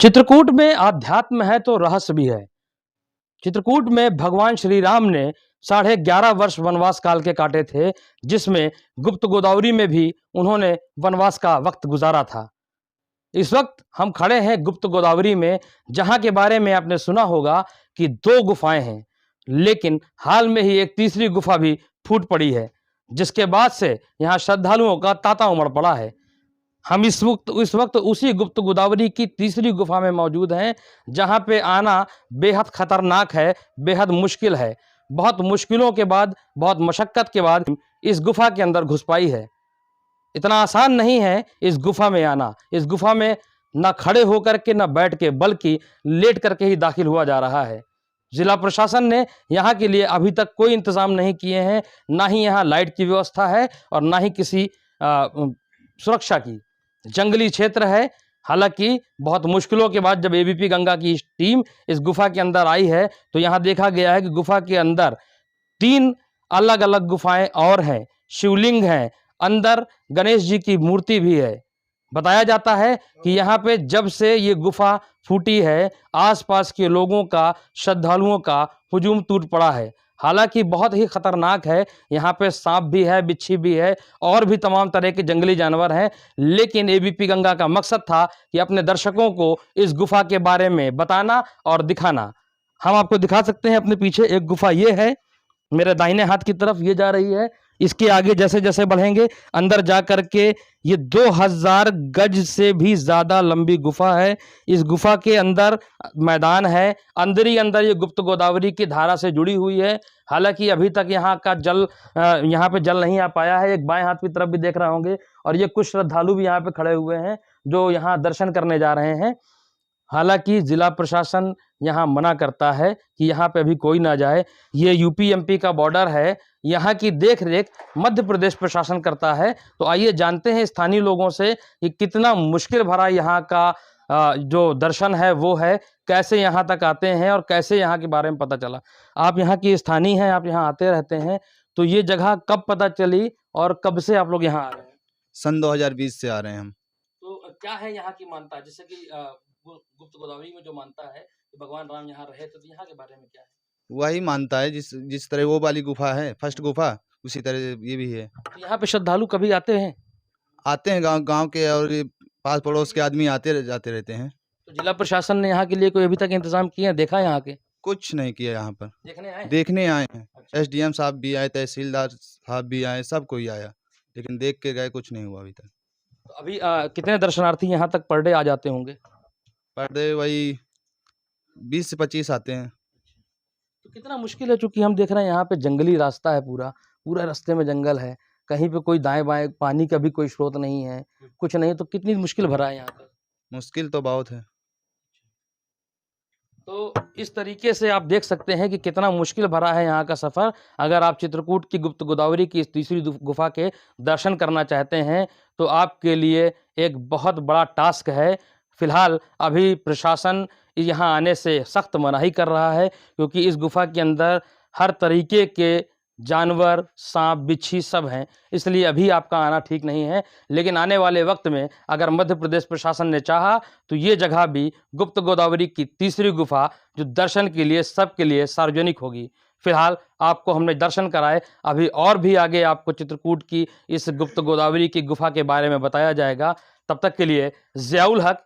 चित्रकूट में आध्यात्म है तो रहस्य भी है। चित्रकूट में भगवान श्री राम ने 11.5 वर्ष वनवास काल के काटे थे, जिसमें गुप्त गोदावरी में भी उन्होंने वनवास का वक्त गुजारा था। इस वक्त हम खड़े हैं गुप्त गोदावरी में, जहां के बारे में आपने सुना होगा कि 2 गुफाएं हैं, लेकिन हाल में ही एक तीसरी गुफा भी फूट पड़ी है, जिसके बाद से यहां श्रद्धालुओं का तांता उमड़ पड़ा है। हम इस वक्त उसी गुप्त गोदावरी की तीसरी गुफा में मौजूद हैं, जहां पे आना बेहद खतरनाक है, बेहद मुश्किल है। बहुत मुश्किलों के बाद, बहुत मशक्कत के बाद इस गुफा के अंदर घुस पाई है। इतना आसान नहीं है इस गुफा में आना। इस गुफा में न खड़े होकर के न बैठ के, बल्कि लेट करके ही दाखिल हुआ जा रहा है। जिला प्रशासन ने यहाँ के लिए अभी तक कोई इंतजाम नहीं किए हैं, ना ही यहाँ लाइट की व्यवस्था है और ना ही किसी सुरक्षा की। जंगली क्षेत्र है। हालांकि बहुत मुश्किलों के बाद जब एबीपी गंगा की टीम इस गुफा के अंदर आई है, तो यहाँ देखा गया है कि गुफा के अंदर 3 अलग अलग गुफाएं और हैं, शिवलिंग हैं, अंदर गणेश जी की मूर्ति भी है। बताया जाता है कि यहाँ पे जब से ये गुफा फूटी है, आसपास के लोगों का, श्रद्धालुओं का हुजूम टूट पड़ा है। हालांकि बहुत ही खतरनाक है। यहाँ पे सांप भी है, बिच्छी भी है और भी तमाम तरह के जंगली जानवर हैं। लेकिन एबीपी गंगा का मकसद था कि अपने दर्शकों को इस गुफा के बारे में बताना और दिखाना। हम आपको दिखा सकते हैं, अपने पीछे एक गुफा ये है, मेरे दाहिने हाथ की तरफ ये जा रही है। इसके आगे जैसे जैसे बढ़ेंगे अंदर जा करके ये 2000 गज से भी ज्यादा लंबी गुफा है। इस गुफा के अंदर मैदान है, अंदर ही अंदर ये गुप्त गोदावरी की धारा से जुड़ी हुई है। हालांकि अभी तक यहाँ का जल यहाँ पे जल नहीं आ पाया है। एक बाएं हाथ की तरफ भी देख रहे होंगे, और ये कुछ श्रद्धालु भी यहाँ पे खड़े हुए हैं जो यहाँ दर्शन करने जा रहे हैं। हालांकि जिला प्रशासन यहाँ मना करता है कि यहाँ पे अभी कोई ना जाए। ये यूपी एमपी का बॉर्डर है, यहाँ की देख रेख मध्य प्रदेश प्रशासन करता है। तो आइए जानते हैं स्थानीय लोगों से कि कितना मुश्किल भरा यहाँ का जो दर्शन है वो है, कैसे यहाँ तक आते हैं और कैसे यहाँ के बारे में पता चला। आप यहाँ की स्थानीय हैं, आप यहाँ आते रहते हैं, तो ये जगह कब पता चली और कब से आप लोग यहाँ आ रहे हैं? सन 2020 से आ रहे हैं हम। तो क्या है यहाँ की मान्यता, जैसे कि गुप्त गोदावरी में जो मानता है कि भगवान राम यहाँ रहे, तो यहाँ के बारे में क्या है? वही मानता है, जिस जिस तरह वो वाली गुफा है, फर्स्ट गुफा, उसी तरह ये भी है। तो यहाँ पे श्रद्धालु कभी आते हैं? आते हैं, गांव के और ये पास पड़ोस के आदमी जाते रहते हैं। तो जिला प्रशासन ने यहाँ के लिए कोई अभी तक इंतजाम किए हैं, देखा यहाँ के? कुछ नहीं किया, यहाँ पर देखने आए हैं। अच्छा। एसडीएम साहब भी आए, तहसीलदार साहब भी आए, सब कोई आया, लेकिन देख के गए, कुछ नहीं हुआ अभी तक। तो अभी कितने दर्शनार्थी यहाँ तक पर डे आ जाते होंगे? पर डे वही 20 से 25 आते हैं। तो कितना मुश्किल है, चूंकि हम देख रहे हैं यहाँ पे जंगली रास्ता है, पूरा पूरा रास्ते में जंगल है, कहीं पे कोई दाएं बाएं पानी का भी कोई स्रोत नहीं है, कुछ नहीं। तो कितनी मुश्किल भरा है यहाँ का? मुश्किल तो बहुत है। तो इस तरीके से आप देख सकते हैं कि कितना मुश्किल भरा है यहाँ का सफ़र। अगर आप चित्रकूट की गुप्त गोदावरी की इस तीसरी गुफा के दर्शन करना चाहते हैं, तो आपके लिए एक बहुत बड़ा टास्क है। फिलहाल अभी प्रशासन यहाँ आने से सख्त मनाही कर रहा है, क्योंकि इस गुफा के अंदर हर तरीके के जानवर, सांप, बिच्छी सब हैं, इसलिए अभी आपका आना ठीक नहीं है। लेकिन आने वाले वक्त में अगर मध्य प्रदेश प्रशासन ने चाहा, तो ये जगह भी गुप्त गोदावरी की तीसरी गुफा जो दर्शन के लिए, सबके लिए सार्वजनिक होगी। फिलहाल आपको हमने दर्शन कराए, अभी और भी आगे आपको चित्रकूट की इस गुप्त गोदावरी की गुफा के बारे में बताया जाएगा। तब तक के लिए ज़ियाउल हक,